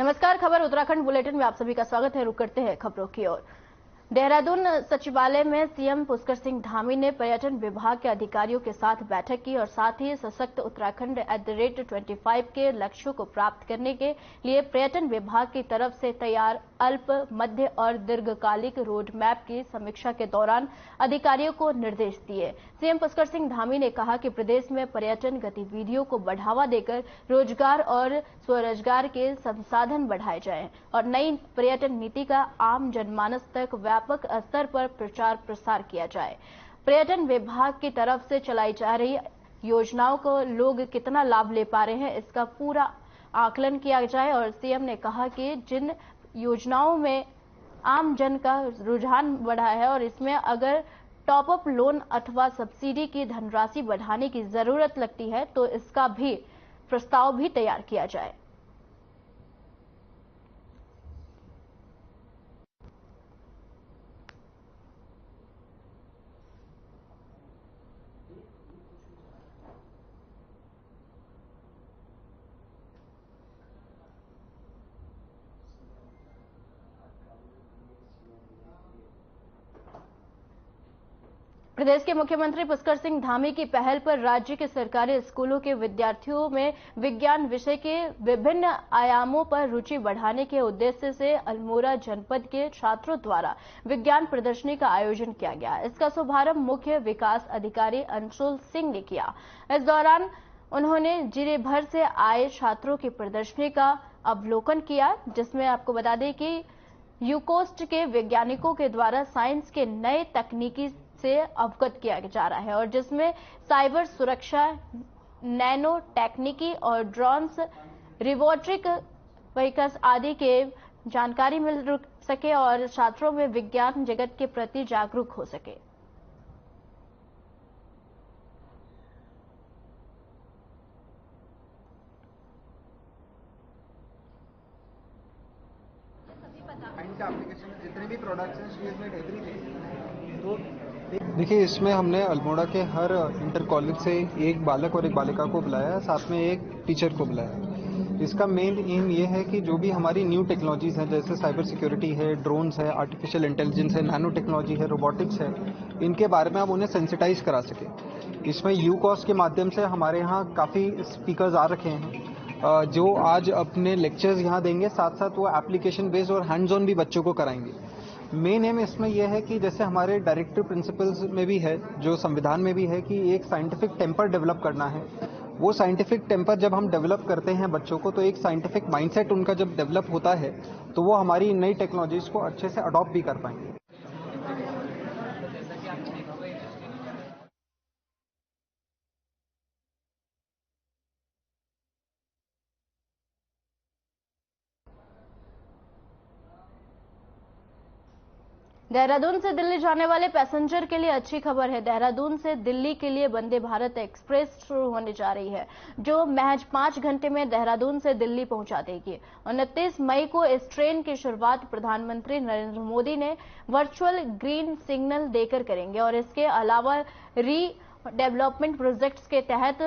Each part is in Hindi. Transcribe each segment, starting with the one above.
नमस्कार, खबर उत्तराखंड बुलेटिन में आप सभी का स्वागत है। रुक करते हैं खबरों की ओर। देहरादून सचिवालय में सीएम पुष्कर सिंह धामी ने पर्यटन विभाग के अधिकारियों के साथ बैठक की और साथ ही सशक्त उत्तराखंड @25 के लक्ष्यों को प्राप्त करने के लिए पर्यटन विभाग की तरफ से तैयार अल्प, मध्य और दीर्घकालिक रोड मैप की समीक्षा के दौरान अधिकारियों को निर्देश दिए। सीएम पुष्कर सिंह धामी ने कहा कि प्रदेश में पर्यटन गतिविधियों को बढ़ावा देकर रोजगार और स्वरोजगार के संसाधन बढ़ाए जाएं और नई पर्यटन नीति का आम जनमानस तक व्यापक स्तर पर प्रचार प्रसार किया जाए। पर्यटन विभाग की तरफ से चलाई जा रही योजनाओं को लोग कितना लाभ ले पा रहे हैं, इसका पूरा आकलन किया जाए। और सीएम ने कहा कि जिन योजनाओं में आम जन का रुझान बढ़ा है और इसमें अगर टॉप अप लोन अथवा सब्सिडी की धनराशि बढ़ाने की जरूरत लगती है तो इसका भी प्रस्ताव भी तैयार किया जाए। प्रदेश के मुख्यमंत्री पुष्कर सिंह धामी की पहल पर राज्य के सरकारी स्कूलों के विद्यार्थियों में विज्ञान विषय के विभिन्न आयामों पर रुचि बढ़ाने के उद्देश्य से अल्मोड़ा जनपद के छात्रों द्वारा विज्ञान प्रदर्शनी का आयोजन किया गया। इसका शुभारंभ मुख्य विकास अधिकारी अंशुल सिंह ने किया। इस दौरान उन्होंने जिले भर से आए छात्रों की प्रदर्शनी का अवलोकन किया, जिसमें आपको बता दें कि यूकोस्ट के वैज्ञानिकों के द्वारा साइंस के नए तकनीकी से अवगत किया जा रहा है और जिसमें साइबर सुरक्षा, नैनो टेक्निकी और ड्रोन्स, रिवोट्रिक व्हीकल्स आदि के जानकारी मिल सके और छात्रों में विज्ञान जगत के प्रति जागरूक हो सके। जितने भी प्रोडक्ट्स हैं शी हैज मेड एवरीथिंग। तो देखिए, इसमें हमने अल्मोड़ा के हर इंटर कॉलेज से एक बालक और एक बालिका को बुलाया है, साथ में एक टीचर को बुलाया है। इसका मेन एम ये है कि जो भी हमारी न्यू टेक्नोलॉजीज हैं, जैसे साइबर सिक्योरिटी है, ड्रोन्स है, आर्टिफिशियल इंटेलिजेंस है, नैनो टेक्नोलॉजी है, रोबोटिक्स है, इनके बारे में हम उन्हें सेंसिटाइज करा सके। इसमें यूकॉस के माध्यम से हमारे यहाँ काफ़ी स्पीकर्स आ रखे हैं जो आज अपने लेक्चर्स यहाँ देंगे, साथ साथ वो एप्लीकेशन बेस्ड और हैंड्स ऑन भी बच्चों को कराएंगे। मेन एम इसमें यह है कि जैसे हमारे डायरेक्टिव प्रिंसिपल्स में भी है, जो संविधान में भी है, कि एक साइंटिफिक टेम्पर डेवलप करना है। वो साइंटिफिक टेम्पर जब हम डेवलप करते हैं बच्चों को, तो एक साइंटिफिक माइंडसेट उनका जब डेवलप होता है तो वो हमारी नई टेक्नोलॉजीज को अच्छे से अडॉप्ट भी कर पाएंगे। देहरादून से दिल्ली जाने वाले पैसेंजर के लिए अच्छी खबर है। देहरादून से दिल्ली के लिए वंदे भारत एक्सप्रेस शुरू होने जा रही है, जो महज 5 घंटे में देहरादून से दिल्ली पहुंचा देगी। 29 मई को इस ट्रेन की शुरुआत प्रधानमंत्री नरेंद्र मोदी ने वर्चुअल ग्रीन सिग्नल देकर करेंगे और इसके अलावा री डेवलपमेंट प्रोजेक्ट्स के तहत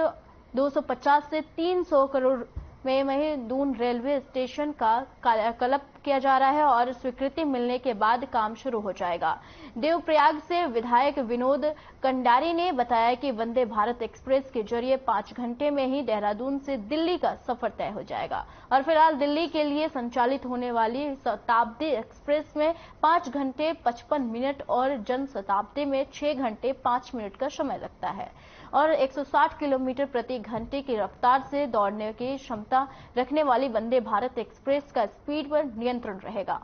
250 से 300 करोड़ में वही दून रेलवे स्टेशन का कायाकल्प किया जा रहा है और स्वीकृति मिलने के बाद काम शुरू हो जाएगा। देवप्रयाग से विधायक विनोद कंडारी ने बताया कि वंदे भारत एक्सप्रेस के जरिए 5 घंटे में ही देहरादून से दिल्ली का सफर तय हो जाएगा और फिलहाल दिल्ली के लिए संचालित होने वाली शताब्दी एक्सप्रेस में 5 घंटे 55 मिनट और जन शताब्दी में 6 घंटे 5 मिनट का समय लगता है और 160 किलोमीटर प्रति घंटे की रफ्तार से दौड़ने की क्षमता रखने वाली वंदे भारत एक्सप्रेस का स्पीड पर नियंत्रण रहेगा।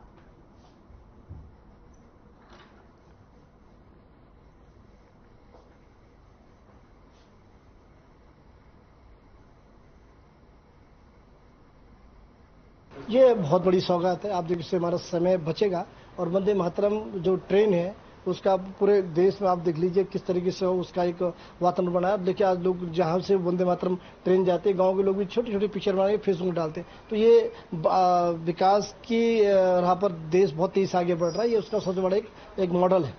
ये बहुत बड़ी सौगात है। आप देखिए, इससे हमारा समय बचेगा और वंदे मातरम जो ट्रेन है उसका पूरे देश में आप देख लीजिए किस तरीके से उसका एक वातावरण बना है। अब देखिए, आज लोग जहां से वंदे मातरम ट्रेन जाते हैं, गांव के लोग भी छोटी छोटी पिक्चर बना के फेसबुक में डालते हैं। तो ये विकास की राह पर देश बहुत तेज आगे बढ़ रहा है। ये उसका सबसे बड़ा एक मॉडल है।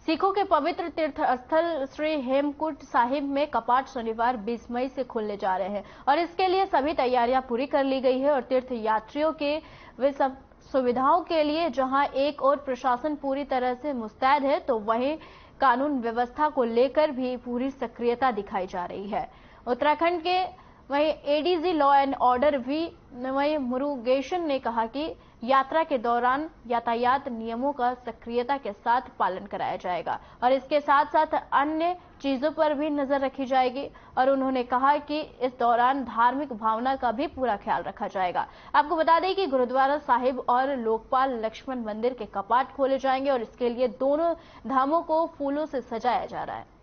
सिखों के पवित्र तीर्थ स्थल श्री हेमकुंड साहिब में कपाट शनिवार 20 मई से खुलने जा रहे हैं और इसके लिए सभी तैयारियां पूरी कर ली गई है और तीर्थ यात्रियों के वे सब सुविधाओं के लिए जहां एक और प्रशासन पूरी तरह से मुस्तैद है, तो वहीं कानून व्यवस्था को लेकर भी पूरी सक्रियता दिखाई जा रही है। उत्तराखंड के वहीं एडीजी लॉ एंड ऑर्डर वहीं मुरुगेशन ने कहा कि यात्रा के दौरान यातायात नियमों का सक्रियता के साथ पालन कराया जाएगा और इसके साथ साथ अन्य चीजों पर भी नजर रखी जाएगी और उन्होंने कहा कि इस दौरान धार्मिक भावना का भी पूरा ख्याल रखा जाएगा। आपको बता दें कि गुरुद्वारा साहिब और लोकपाल लक्ष्मण मंदिर के कपाट खोले जाएंगे और इसके लिए दोनों धामों को फूलों से सजाया जा रहा है।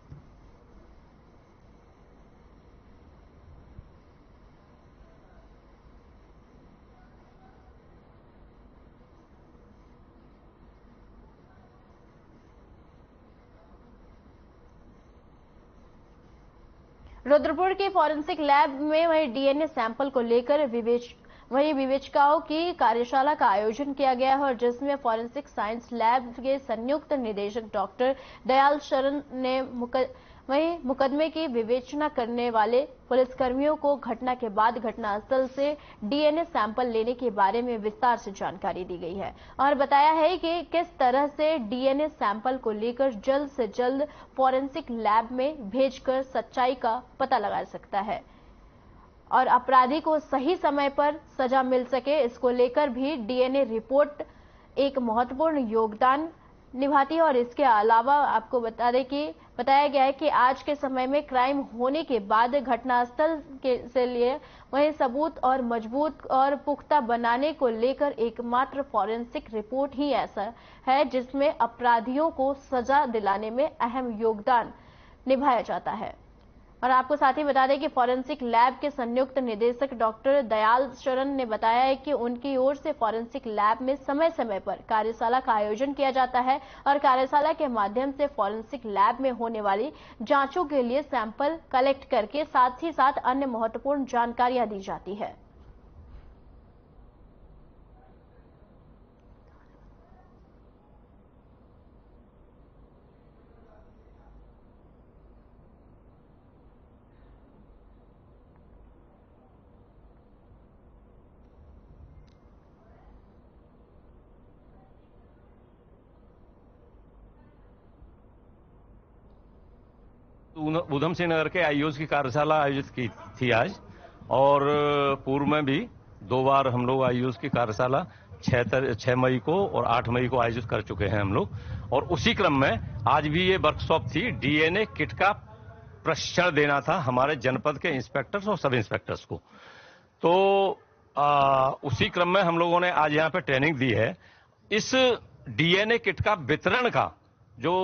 रुद्रपुर के फॉरेंसिक लैब में वहीं डीएनए सैंपल को लेकर विवेचकाओं की कार्यशाला का आयोजन किया गया है और जिसमें फॉरेंसिक साइंस लैब के संयुक्त निदेशक डॉक्टर दयाल शरण ने वहीं मुकदमे की विवेचना करने वाले पुलिसकर्मियों को घटना के बाद घटनास्थल से डीएनए सैंपल लेने के बारे में विस्तार से जानकारी दी गई है और बताया है कि किस तरह से डीएनए सैंपल को लेकर जल्द से जल्द फॉरेंसिक लैब में भेजकर सच्चाई का पता लगा सकता है और अपराधी को सही समय पर सजा मिल सके, इसको लेकर भी डीएनए रिपोर्ट एक महत्वपूर्ण योगदान निभाती है। और इसके अलावा आपको बता दें कि बताया गया है कि आज के समय में क्राइम होने के बाद घटनास्थल के से लिए वहीं सबूत और मजबूत और पुख्ता बनाने को लेकर एकमात्र फॉरेंसिक रिपोर्ट ही ऐसा है जिसमें अपराधियों को सजा दिलाने में अहम योगदान निभाया जाता है। और आपको साथ ही बता दें कि फॉरेंसिक लैब के संयुक्त निदेशक डॉक्टर दयाल शरण ने बताया है कि उनकी ओर से फॉरेंसिक लैब में समय समय पर कार्यशाला का आयोजन किया जाता है और कार्यशाला के माध्यम से फॉरेंसिक लैब में होने वाली जांचों के लिए सैंपल कलेक्ट करके साथ ही साथ अन्य महत्वपूर्ण जानकारियां दी जाती है। उधम सिंह नगर के आईओएस की कार्यशाला आयोजित की थी आज और पूर्व में भी 2 बार हम लोग आईओएस की कार्यशाला 6 मई को और 8 मई को आयोजित कर चुके हैं हम लोग और उसी क्रम में आज भी ये वर्कशॉप थी। डीएनए किट का प्रशिक्षण देना था हमारे जनपद के इंस्पेक्टर्स और सब इंस्पेक्टर्स को, तो उसी क्रम में हम लोगों ने आज यहाँ पे ट्रेनिंग दी है। इस डीएनए किट का वितरण का जो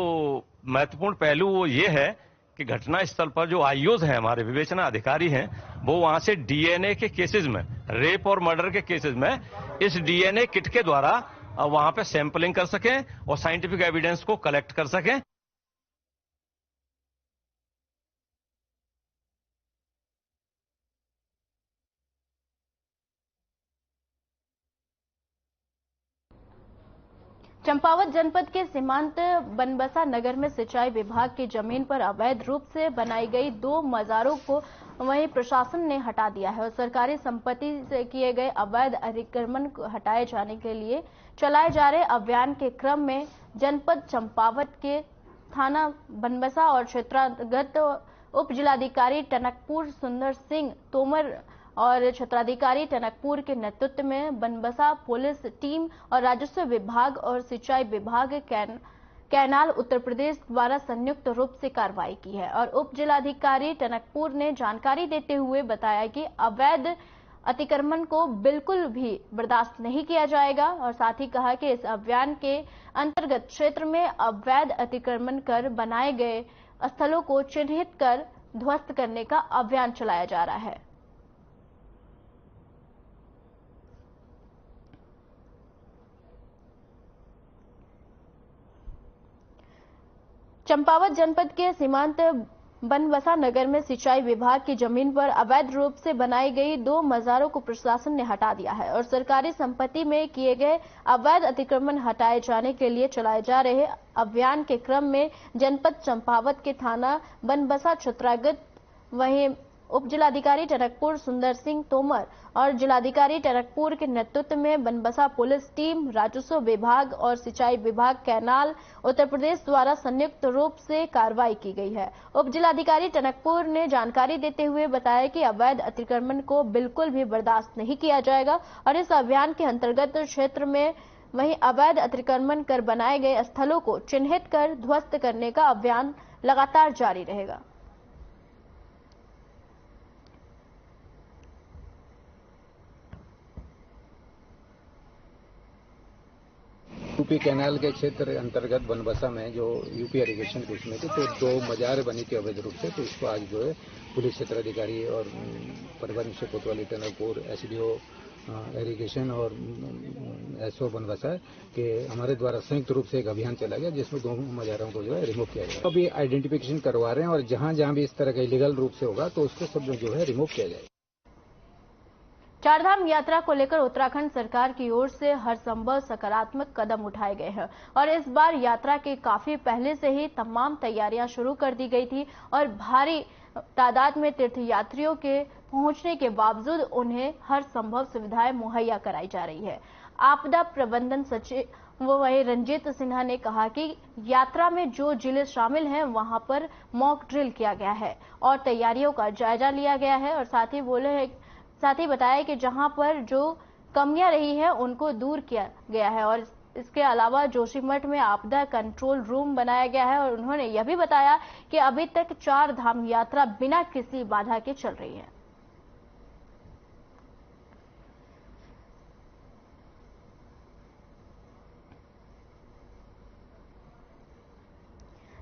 महत्वपूर्ण पहलू वो ये है कि घटना स्थल पर जो आईओज हैं हमारे विवेचना अधिकारी हैं वो वहां से डीएनए के केसेस में, रेप और मर्डर के केसेस में इस डीएनए किट के द्वारा वहां पे सैंपलिंग कर सकें और साइंटिफिक एविडेंस को कलेक्ट कर सकें। चंपावत जनपद के सीमांत बनबसा नगर में सिंचाई विभाग की जमीन पर अवैध रूप से बनाई गई 2 मजारों को वहीं प्रशासन ने हटा दिया है और सरकारी संपत्ति से किए गए अवैध अतिक्रमण को हटाए जाने के लिए चलाए जा रहे अभियान के क्रम में जनपद चंपावत के थाना बनबसा और क्षेत्रांतर्गत उप जिलाधिकारी टनकपुर सुंदर सिंह तोमर और क्षेत्राधिकारी टनकपुर के नेतृत्व में बनबसा पुलिस टीम और राजस्व विभाग और सिंचाई विभाग कैनाल उत्तर प्रदेश द्वारा संयुक्त रूप से कार्रवाई की है और उप जिलाधिकारी टनकपुर ने जानकारी देते हुए बताया कि अवैध अतिक्रमण को बिल्कुल भी बर्दाश्त नहीं किया जाएगा और साथ ही कहा कि इस अभियान के अंतर्गत क्षेत्र में अवैध अतिक्रमण कर बनाए गए स्थलों को चिन्हित कर ध्वस्त करने का अभियान चलाया जा रहा है। चंपावत जनपद के सीमांत बनबसा नगर में सिंचाई विभाग की जमीन पर अवैध रूप से बनाई गई 2 मजारों को प्रशासन ने हटा दिया है और सरकारी संपत्ति में किए गए अवैध अतिक्रमण हटाए जाने के लिए चलाए जा रहे अभियान के क्रम में जनपद चंपावत के थाना बनबसा क्षेत्रागत वहीं उप जिलाधिकारी टनकपुर सुंदर सिंह तोमर और जिलाधिकारी टनकपुर के नेतृत्व में बनबसा पुलिस टीम, राजस्व विभाग और सिंचाई विभाग कैनाल उत्तर प्रदेश द्वारा संयुक्त रूप से कार्रवाई की गई है। उप जिलाधिकारी टनकपुर ने जानकारी देते हुए बताया कि अवैध अतिक्रमण को बिल्कुल भी बर्दाश्त नहीं किया जाएगा और इस अभियान के अंतर्गत क्षेत्र में वहीं अवैध अतिक्रमण कर बनाए गए स्थलों को चिन्हित कर ध्वस्त करने का अभियान लगातार जारी रहेगा। यूपी कैनाल के क्षेत्र अंतर्गत बनबसा में जो यूपी इरिगेशन के उसमें थे तो 2 मजार बनी थी अवैध रूप से, तो इसको आज जो है पुलिस क्षेत्राधिकारी और परिवहन निरीक्षक कोतवाली टनकपुर, एसडीओ इरिगेशन और एसओ बनबसा के हमारे द्वारा संयुक्त रूप से एक अभियान चला गया जिसमें 2 मजारों को जो है रिमूव किया गया। अभी आइडेंटिफिकेशन करवा रहे हैं और जहां जहां भी इस तरह का इलीगल रूप से होगा तो उसको सब जो है रिमूव किया जाएगा। चारधाम यात्रा को लेकर उत्तराखंड सरकार की ओर से हर संभव सकारात्मक कदम उठाए गए हैं और इस बार यात्रा के काफी पहले से ही तमाम तैयारियां शुरू कर दी गई थी और भारी तादाद में तीर्थयात्रियों के पहुंचने के बावजूद उन्हें हर संभव सुविधाएं मुहैया कराई जा रही है। आपदा प्रबंधन सचिव वहीं रंजीत सिन्हा ने कहा कि यात्रा में जो जिले शामिल हैं वहां पर मॉक ड्रिल किया गया है और तैयारियों का जायजा लिया गया है और साथ ही बताया कि जहां पर जो कमियां रही है उनको दूर किया गया है और इसके अलावा जोशीमठ में आपदा कंट्रोल रूम बनाया गया है और उन्होंने यह भी बताया कि अभी तक 4 धाम यात्रा बिना किसी बाधा के चल रही है।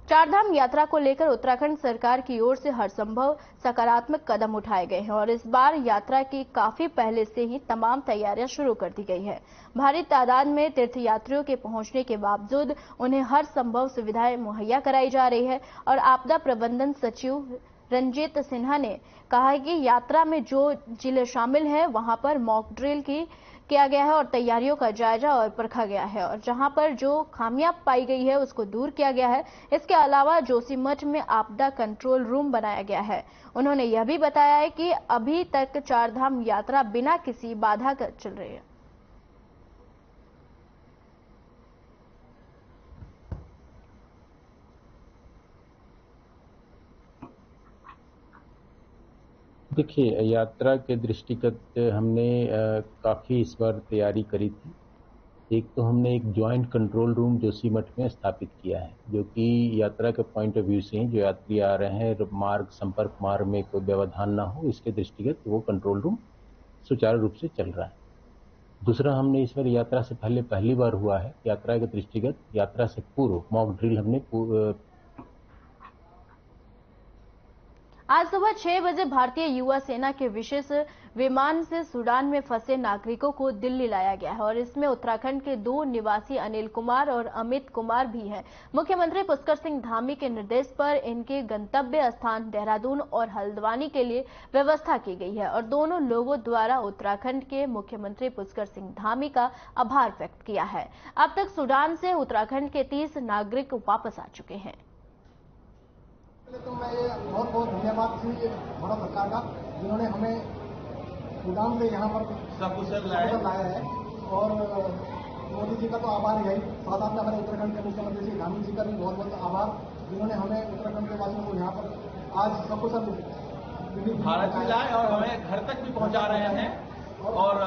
चारधाम यात्रा को लेकर उत्तराखंड सरकार की ओर से हर संभव सकारात्मक कदम उठाए गए हैं और इस बार यात्रा की काफी पहले से ही तमाम तैयारियां शुरू कर दी गई है। भारी तादाद में तीर्थयात्रियों के पहुंचने के बावजूद उन्हें हर संभव सुविधाएं मुहैया कराई जा रही है और आपदा प्रबंधन सचिव रंजीत सिन्हा ने कहा कि यात्रा में जो जिले शामिल हैं वहां पर मॉक ड्रिल किया गया है और तैयारियों का जायजा और परखा गया है और जहां पर जो खामियां पाई गई है उसको दूर किया गया है। इसके अलावा जोशीमठ में आपदा कंट्रोल रूम बनाया गया है। उन्होंने यह भी बताया है कि अभी तक 4 धाम यात्रा बिना किसी बाधा के चल रही है। देखिए, यात्रा के दृष्टिगत हमने काफ़ी इस बार तैयारी करी थी। एक तो हमने एक जॉइंट कंट्रोल रूम जोशीमठ में स्थापित किया है, जो कि यात्रा के पॉइंट ऑफ व्यू से ही जो यात्री आ रहे हैं मार्ग संपर्क मार्ग में कोई व्यवधान ना हो, इसके दृष्टिगत वो कंट्रोल रूम सुचारू रूप से चल रहा है। दूसरा, हमने इस बार यात्रा से पहली बार हुआ है यात्रा के दृष्टिगत यात्रा से पूर्व मॉक ड्रिल हमने आज सुबह 6 बजे भारतीय युवा सेना के विशेष विमान से सूडान में फंसे नागरिकों को दिल्ली लाया गया है और इसमें उत्तराखंड के 2 निवासी अनिल कुमार और अमित कुमार भी हैं। मुख्यमंत्री पुष्कर सिंह धामी के निर्देश पर इनके गंतव्य स्थान देहरादून और हल्द्वानी के लिए व्यवस्था की गई है और दोनों लोगों द्वारा उत्तराखंड के मुख्यमंत्री पुष्कर सिंह धामी का आभार व्यक्त किया है। अब तक सूडान से उत्तराखंड के 30 नागरिक वापस आ चुके हैं। तो मैं ये बहुत बहुत धन्यवाद थी भारत सरकार का, जिन्होंने हमें सूडान से यहाँ पर सकुशल लाया है और मोदी जी का तो आभार है, साथ साथ में हमारे उत्तराखंड के मुख्यमंत्री श्री धामी जी का भी बहुत बहुत आभार, जिन्होंने हमें उत्तराखंड के वासियों को यहाँ पर आज सकुशल भारत में लाए और हमें घर तक भी पहुँचा रहे हैं और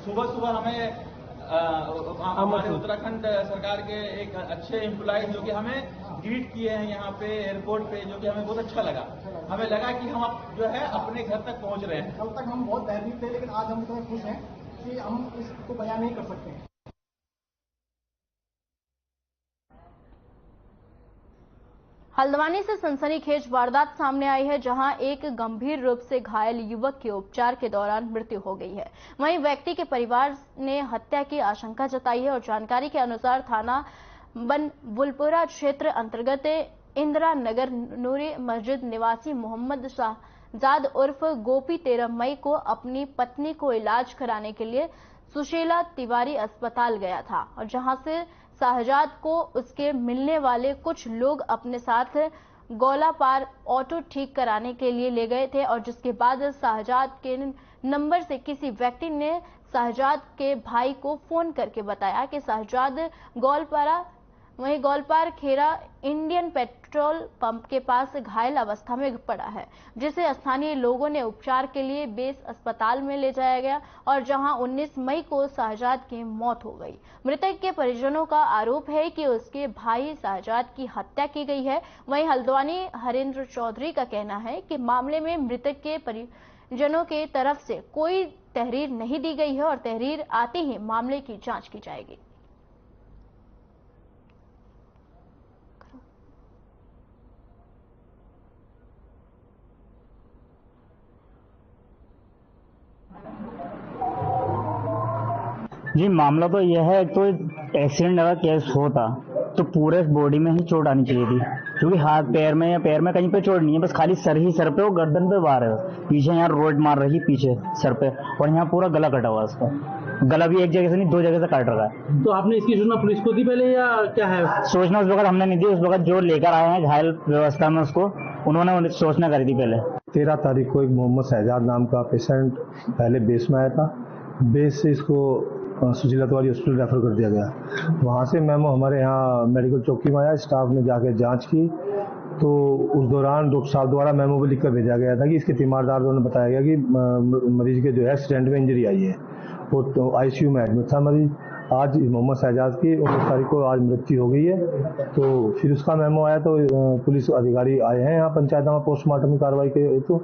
सुबह सुबह हमें हमारे उत्तराखंड सरकार के एक अच्छे एम्प्लॉय जो कि हमें ग्रीट किए हैं यहाँ पे एयरपोर्ट पे, जो कि हमें बहुत अच्छा लगा। हमें लगा कि हम जो है अपने घर तक पहुँच रहे हैं। कल तक हम बहुत भयभीत थे, लेकिन आज हम इतने खुश हैं कि हम इसको बयान नहीं कर सकते। हल्द्वानी से सनसनीखेज वारदात सामने आई है, जहां एक गंभीर रूप से घायल युवक की उपचार के दौरान मृत्यु हो गई है। वहीं व्यक्ति के परिवार ने हत्या की आशंका जताई है और जानकारी के अनुसार थाना बनबुलपुरा क्षेत्र अंतर्गत इंदिरा नगर नूरी मस्जिद निवासी मोहम्मद शाहजाद उर्फ गोपी 13 मई को अपनी पत्नी को इलाज कराने के लिए सुशीला तिवारी अस्पताल गया था, और जहां से शाहजाद को उसके मिलने वाले कुछ लोग अपने साथ गौलापार ऑटो ठीक कराने के लिए ले गए थे, और जिसके बाद शाहजाद के नंबर से किसी व्यक्ति ने शाहजाद के भाई को फोन करके बताया कि शाहजाद गोलपार खेरा इंडियन पेट्रोल पंप के पास घायल अवस्था में पड़ा है, जिसे स्थानीय लोगों ने उपचार के लिए बेस अस्पताल में ले जाया गया, और जहां 19 मई को शाहजाद की मौत हो गई। मृतक के परिजनों का आरोप है कि उसके भाई शाहजाद की हत्या की गई है। वहीं हल्द्वानी हरेंद्र चौधरी का कहना है कि मामले में मृतक के परिजनों के तरफ से कोई तहरीर नहीं दी गई है, और तहरीर आते ही मामले की जांच की जाएगी। जी मामला तो यह है, तो एक्सीडेंट अगर केस होता तो पूरे बॉडी में ही चोट आनी चाहिए थी, क्योंकि हाथ पैर में या पैर में कहीं पे चोट नहीं है, बस खाली सर पे और गर्दन पे वार है। पीछे यहाँ रोड मार रही पीछे सर पे, और यहाँ पूरा गला कटा हुआ उसका। गला भी एक जगह से नहीं 2 जगह से काट रखा है। तो आपने इसकी सूचना पुलिस को दी पहले या क्या है? सूचना उस वक्त हमने नहीं दी, उस वक्त जो लेकर आए हैं घायल व्यवस्था में उसको, उन्होंने सूचना करी थी पहले। 13 तारीख को एक मोहम्मद शहजाद नाम का पेशेंट पहले बेस में आया था। बेस से इसको सुशीला तिवारी हॉस्पिटल रेफर कर दिया गया। वहाँ से मेमो हमारे यहाँ मेडिकल चौकी में आया, स्टाफ ने जाकर जांच की, तो उस दौरान डॉक्टर साहब द्वारा मेमो भी लिखकर भेजा गया था कि इसके तीमारदार द्वारा बताया गया कि मरीज के जो है एक्सीडेंट में इंजरी आई है, वो तो आईसीयू में एडमिट था मरीज। आज मोहम्मद शहजाद की 19 तारीख को आज मृत्यु हो गई है, तो फिर उसका मेमो आया, तो पुलिस अधिकारी आए हैं यहाँ पंचायत में पोस्टमार्टम की कार्रवाई के हेतु।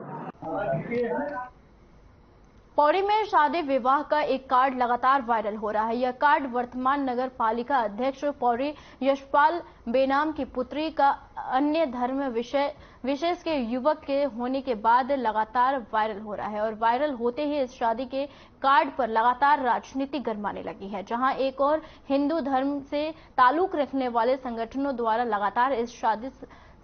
पौड़ी में शादी विवाह का एक कार्ड लगातार वायरल हो रहा है। यह कार्ड वर्तमान नगर पालिका अध्यक्ष पौड़ी यशपाल बेनाम की पुत्री का अन्य धर्म विशेष के युवक के होने के बाद लगातार वायरल हो रहा है, और वायरल होते ही इस शादी के कार्ड पर लगातार राजनीति गरमाने लगी है। जहां एक और हिंदू धर्म से ताल्लुक रखने वाले संगठनों द्वारा लगातार इस शादी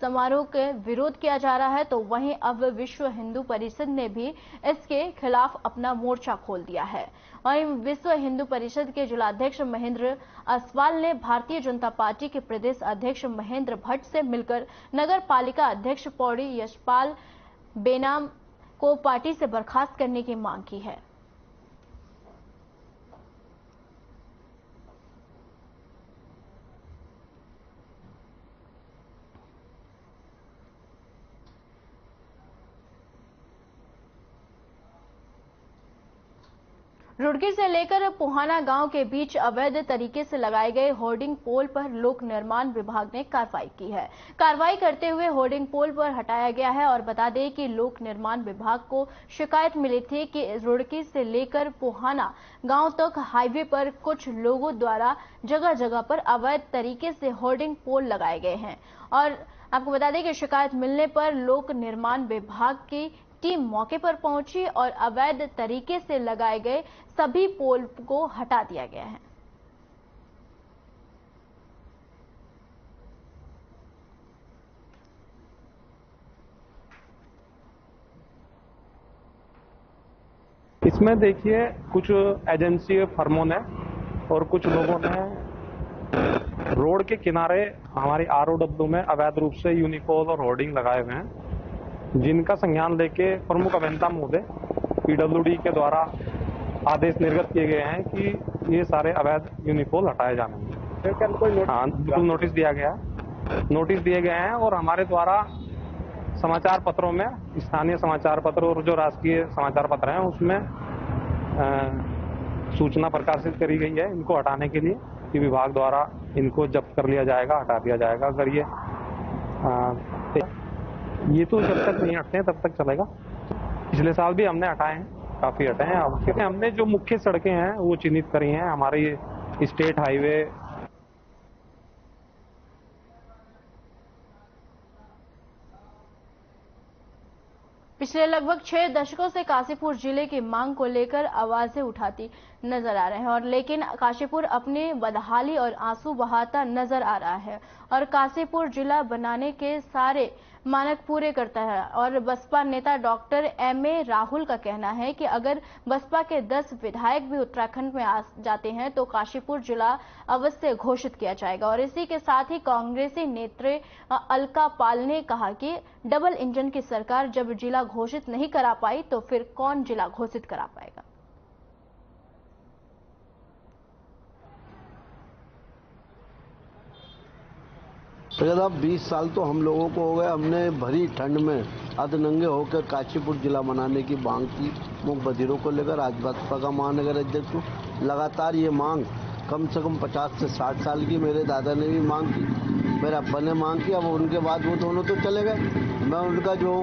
समारोह के विरोध किया जा रहा है, तो वहीं अब विश्व हिंदू परिषद ने भी इसके खिलाफ अपना मोर्चा खोल दिया है। वहीं विश्व हिंदू परिषद के जिलाध्यक्ष महेंद्र असवाल ने भारतीय जनता पार्टी के प्रदेश अध्यक्ष महेंद्र भट्ट से मिलकर नगर पालिका अध्यक्ष पौड़ी यशपाल बेनाम को पार्टी से बर्खास्त करने की मांग की है। रुड़की से लेकर पोहाना गांव के बीच अवैध तरीके से लगाए गए होर्डिंग पोल पर लोक निर्माण विभाग ने कार्रवाई की है। कार्रवाई करते हुए होर्डिंग पोल पर हटाया गया है, और बता दें कि लोक निर्माण विभाग को शिकायत मिली थी कि रुड़की से लेकर पोहाना गांव तक हाईवे पर कुछ लोगों द्वारा जगह जगह पर अवैध तरीके से होर्डिंग पोल लगाए गए हैं। और आपको बता दें कि शिकायत मिलने पर लोक निर्माण विभाग की टीम मौके पर पहुंची और अवैध तरीके से लगाए गए सभी पोल को हटा दिया गया है। इसमें देखिए कुछ एजेंसी फर्मों ने और कुछ लोगों ने रोड के किनारे हमारी ROW में अवैध रूप से यूनिपोल और होर्डिंग लगाए हुए हैं, जिनका संज्ञान लेके प्रमुख अभियंता महोदय PWD के द्वारा आदेश निर्गत किए गए हैं कि ये सारे अवैध यूनिपोल हटाए जाने। हाँ, बिल्कुल नोटिस दिया गया, नोटिस दिए गए हैं, और हमारे द्वारा समाचार पत्रों में, स्थानीय समाचार पत्र और जो राष्ट्रीय समाचार पत्र हैं उसमें सूचना प्रकाशित करी गई है इनको हटाने के लिए कि विभाग द्वारा इनको जब्त कर लिया जाएगा, हटा दिया जाएगा। अगर ये तो जब तक नहीं हटते हैं तब तक चलेगा। पिछले साल भी हमने हटाए हैं, काफी हटे हैं। अब हमने जो मुख्य सड़कें हैं वो चिन्हित करी हैं, हमारी स्टेट हाईवे, पिछले लगभग 6 दशकों से काशीपुर जिले की मांग को लेकर आवाजें उठाती नजर आ रहे हैं और लेकिन काशीपुर अपनी बदहाली और आंसू बहाता नजर आ रहा है और काशीपुर जिला बनाने के सारे मानक पूरे करता है। और बसपा नेता डॉक्टर एमए राहुल का कहना है कि अगर बसपा के 10 विधायक भी उत्तराखंड में आ जाते हैं तो काशीपुर जिला अवश्य घोषित किया जाएगा। और इसी के साथ ही कांग्रेसी नेत्री अलका पाल ने कहा कि डबल इंजन की सरकार जब जिला घोषित नहीं करा पाई तो फिर कौन जिला घोषित करा पाएगा। अब 20 साल तो हम लोगों को हो गए। हमने भरी ठंड में अधनंगे होकर काशीपुर जिला बनाने की मांग की मुख बधिरों को लेकर। आज भाजपा का महानगर अध्यक्ष हूँ। लगातार ये मांग कम से कम 50 से 60 साल की मेरे दादा ने भी मांग की, मेरे अब्बा ने मांग की। अब उनके बाद वो दोनों तो चले गए, मैं उनका जो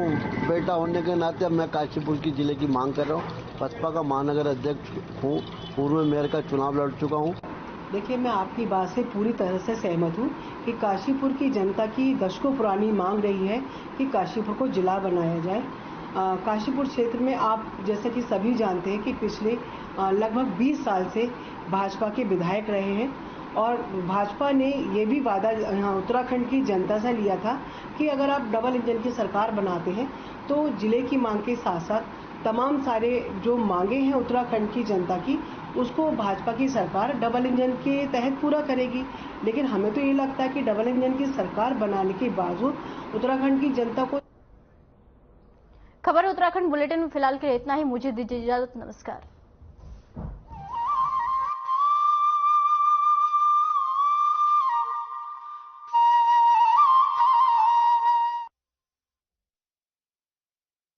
बेटा होने के नाते अब मैं काशीपुर की जिले की मांग कर रहा हूँ। भाजपा का महानगर अध्यक्ष हूँ, पूर्व मेयर का चुनाव लड़ चुका हूँ। देखिए, मैं आपकी बात से पूरी तरह से सहमत हूँ कि काशीपुर की जनता की दशकों पुरानी मांग रही है कि काशीपुर को जिला बनाया जाए। काशीपुर क्षेत्र में आप जैसे कि सभी जानते हैं कि पिछले लगभग 20 साल से भाजपा के विधायक रहे हैं और भाजपा ने ये भी वादा उत्तराखंड की जनता से लिया था कि अगर आप डबल इंजन की सरकार बनाते हैं तो जिले की मांग के साथ साथ तमाम सारे जो मांगे हैं उत्तराखंड की जनता की उसको भाजपा की सरकार डबल इंजन के तहत पूरा करेगी। लेकिन हमें तो ये लगता है कि डबल इंजन की सरकार बनाने के बावजूद उत्तराखंड की जनता को। खबर उत्तराखंड बुलेटिन में फिलहाल के लिए इतना ही। मुझे दीजिए इजाजत। नमस्कार।